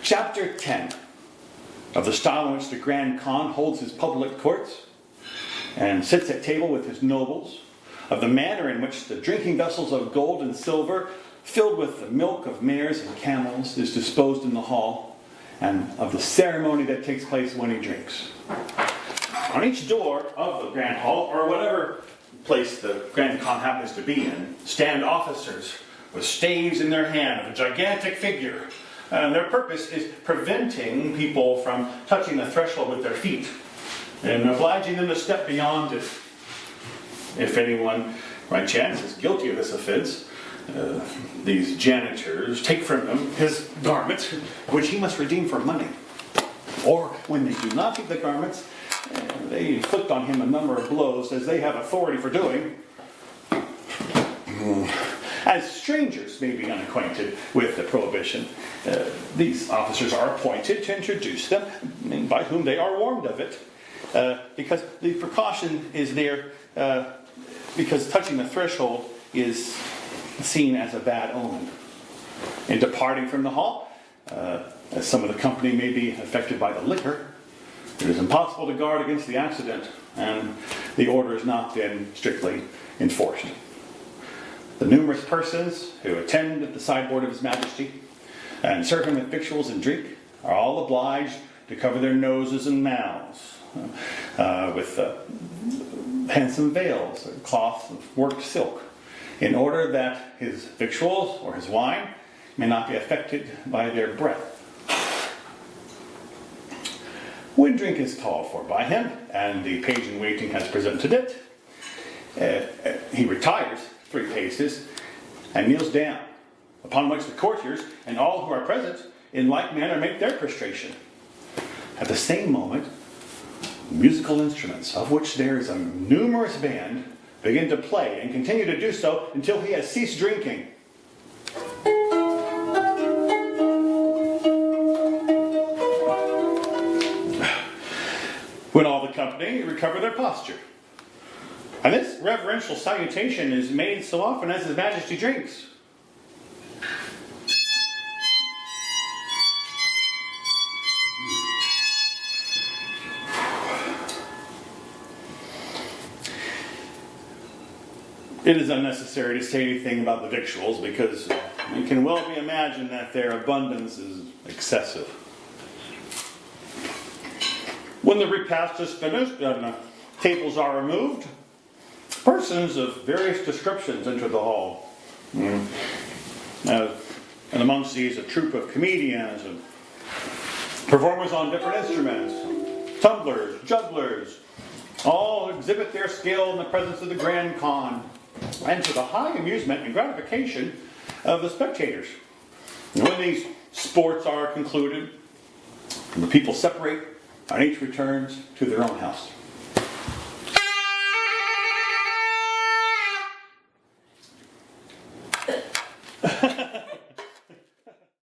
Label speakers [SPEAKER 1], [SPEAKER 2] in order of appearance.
[SPEAKER 1] Chapter 10 of the style in which the Grand Khan holds his public courts and sits at table with his nobles, of the manner in which the drinking vessels of gold and silver, filled with the milk of mares and camels, is disposed in the hall, and of the ceremony that takes place when he drinks. On each door of the Grand Hall, or whatever place the Grand Khan happens to be in, stand officers with staves in their hand of a gigantic figure. And their purpose is preventing people from touching the threshold with their feet and obliging them to step beyond it. If anyone, by chance, is guilty of this offense, these janitors take from him his garments, which he must redeem for money. Or, when they do not keep the garments, they inflict on him a number of blows, as they have authority for doing. As strangers may be unacquainted with the prohibition, these officers are appointed to introduce them, by whom they are warned of it, because the precaution is there, because touching the threshold is seen as a bad omen. In departing from the hall, as some of the company may be affected by the liquor, it is impossible to guard against the accident, and the order is not then strictly enforced. The numerous persons who attend at the sideboard of His Majesty and serve him with victuals and drink are all obliged to cover their noses and mouths with handsome veils, cloth of worked silk, in order that his victuals or his wine may not be affected by their breath. When drink is called for by him, and the page in waiting has presented it, he retires 3 paces and kneels down, upon which the courtiers and all who are present in like manner make their prostration. At the same moment, musical instruments, of which there is a numerous band, begin to play and continue to do so until he has ceased drinking. When all the company recover their posture. And this reverential salutation is made so often as His Majesty drinks. It is unnecessary to say anything about the victuals, because it can well be imagined that their abundance is excessive. When the repast is finished and the tables are removed, persons of various descriptions enter the hall. And amongst these, a troupe of comedians and performers on different instruments, tumblers, jugglers, all exhibit their skill in the presence of the Grand Khan, and to the high amusement and gratification of the spectators. And when these sports are concluded, the people separate, and each returns to their own house.